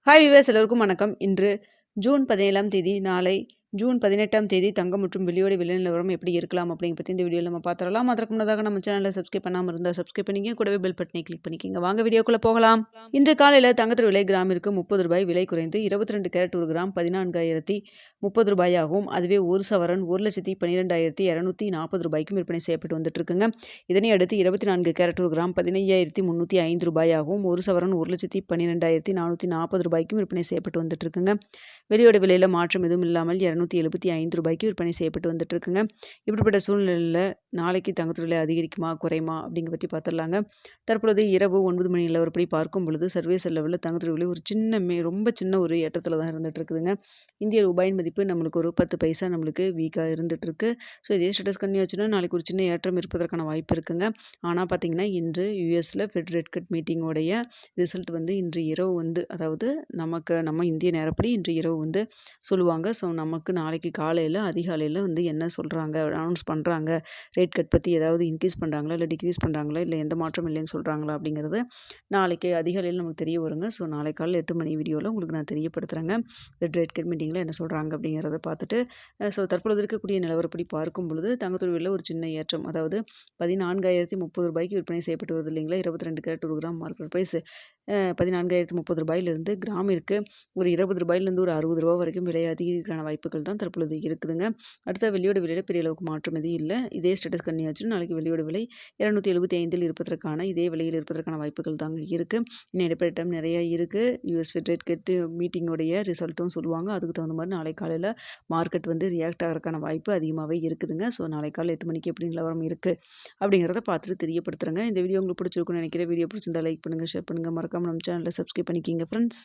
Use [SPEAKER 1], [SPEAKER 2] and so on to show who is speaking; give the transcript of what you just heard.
[SPEAKER 1] Hi viewers, எல்லோருக்கும் வணக்கம். இன்று ஜூன் 17ஆம் தேதி, நாளை ஜூன் 18ஆம் தேதி தங்கம் மற்றும் வெள்ளியோட விலை நிலவரம் எப்படி இருக்கலாம் அப்படிங்க பற்றி இந்த வீடியோவில் நம்ம பார்த்துடலாம். அதற்கு முன்னதாக நம்ம சேனலில் சப்ஸ்கிரைப் பண்ணாமல் இருந்தால் சப்ஸ்கிரைப் பண்ணிக்க, கூடவே பெல் பட்டனை கிளிக் பண்ணிக்கோங்க. வாங்க வீடியோக்குள்ளே போகலாம். இன்று காலையில் தங்கத்தின் விலை கிராமிற்கு 30 ரூபாய் விலை குறைந்து 22 கேரட் ஒரு கிராம் 14,030 ரூபாயாகவும், அதுவே ஒரு சவரன் 1,12,240 ரூபாய்க்கும் விற்பனை செய்யப்பட்டு வந்துட்டு இருக்குங்க. இதனை அடுத்து 24 கேரட் ஒரு கிராம் 15,305 ரூபாயாகவும், ஒரு சவரன் 1,12,440 ரூபாய்க்கும் விற்பனை செய்யப்பட்டு வந்துட்டு இருக்குங்க. வெளியோட விலையில் மாற்றம் எதுவும் இல்லாமல் 275 ரூபாய்க்கு விற்பனை செய்யப்பட்டு வந்துட்டு இருக்குங்க. இப்படிப்பட்ட சூழ்நிலையில் நாளைக்கு தங்கத்தோட விலை அதிகரிக்குமா குறையுமா அப்படிங்கிற பற்றி பார்த்துடலாங்க. தற்பொழுது இரவு 9 மணி நிலவரப்படி பார்க்கும் பொழுது சர்வதேச லெவலில் தங்கத்தோட விலை ஒரு ரொம்ப சின்ன ஒரு ஏற்றத்தில் தான் இருந்துட்டு இருக்குதுங்க. இந்திய ரூபாயின் மதிப்பு நம்மளுக்கு ஒரு 10 பைசா நம்மளுக்கு வீக்காக இருந்துட்டு இருக்கு. ஸோ இதே ஸ்டேட்டஸ் கண்டினியூ ஆச்சுன்னா நாளைக்கு ஒரு சின்ன ஏற்றம் இருப்பதற்கான வாய்ப்பு இருக்குங்க. ஆனால் பார்த்தீங்கன்னா இன்று யூஎஸில் ஃபெட் ரேட் கட் மீட்டிங்கோடைய ரிசல்ட் வந்து இன்று இரவு வந்து, அதாவது நம்ம இந்திய நேரப்படி இன்று இரவு வந்து சொல்லுவாங்க. ஸோ நமக்கு நாளைக்கு காலையில் அதிகாலையில் வந்து என்ன சொல்கிறாங்க, அனௌன்ஸ் பண்ணுறாங்க, ரேட் கட் பற்றி ஏதாவது இன்க்ரீஸ் பண்ணுறாங்களா இல்லை டிக்ரீஸ் பண்ணுறாங்களா இல்லை எந்த மாற்றம் இல்லைன்னு சொல்கிறாங்களா அப்படிங்கிறது நாளைக்கு அதிகாலையில் நமக்கு தெரிய வருங்க. ஸோ நாளை காலையில் 8 மணி வீடியோவில் உங்களுக்கு நான் தெரியப்படுத்துகிறேங்க. ரேட் கட் மீட்டிங்கில் என்ன சொல்கிறாங்க அப்படிங்கிறத பார்த்துட்டு ஸோ தற்பொழுது இருக்கக்கூடிய நிலவரப்படி பார்க்கும் பொழுது தங்கத்தோட விலையில் ஒரு சின்ன ஏற்றம், அதாவது 14,030 ரூபாய்க்கு விற்பனை செய்யப்பட்டு வருது இல்லைங்களா. 22 கேரட் ஒரு கிராம் மார்க்கெட் ப்ரைஸ் 14,030 ரூபாயிலிருந்து கிராமிற்கு ஒரு 20 ரூபாயிலிருந்து ஒரு 60 ரூபா வரைக்கும் விலை அதிகரிக்கான வாய்ப்புகள் தான் தற்பொழுது இருக்குதுங்க. அடுத்த வெள்ளியோட விலையில் பெரிய அளவுக்கு மாற்றம் எதுவும் இல்லை. இதே ஸ்டேட்டஸ் கண்டினியூ ஆச்சுன்னா நாளைக்கு வெள்ளியோட விலை 275 இருப்பதற்கான இதே விலையில் இருப்பதற்கான வாய்ப்புகள் தாங்க இருக்குது. இன்னும் இடைப்பட்ட டைம் நிறையா இருக்குது. யூஎஸ் ஃபெட் ரேட் கட் மீட்டிங்கோடைய ரிசல்ட்டும் சொல்லுவாங்க. அதுக்கு தகுந்த மாதிரி நாளை காலையில் மார்க்கெட் வந்து ரியாக்ட் ஆகிறதுக்கான வாய்ப்பு அதிகமாகவே இருக்குதுங்க. ஸோ நாளை காலை 8 மணிக்கு எப்படி நிலவரம் இருக்குது அப்படிங்கிறத பார்த்துட்டு தெரியப்படுத்துகிறேங்க. இந்த வீடியோ உங்களுக்கு பிடிச்சிருக்குன்னு நினைக்கிறேன். வீடியோ பிடிச்சிருந்தா லைக் பண்ணுங்கள், ஷேர் பண்ணுங்கள், மறக்காமல் நம்ம சேனலில் சப்ஸ்கிரைப் பண்ணிக்கிங்க ஃப்ரெண்ட்ஸ்.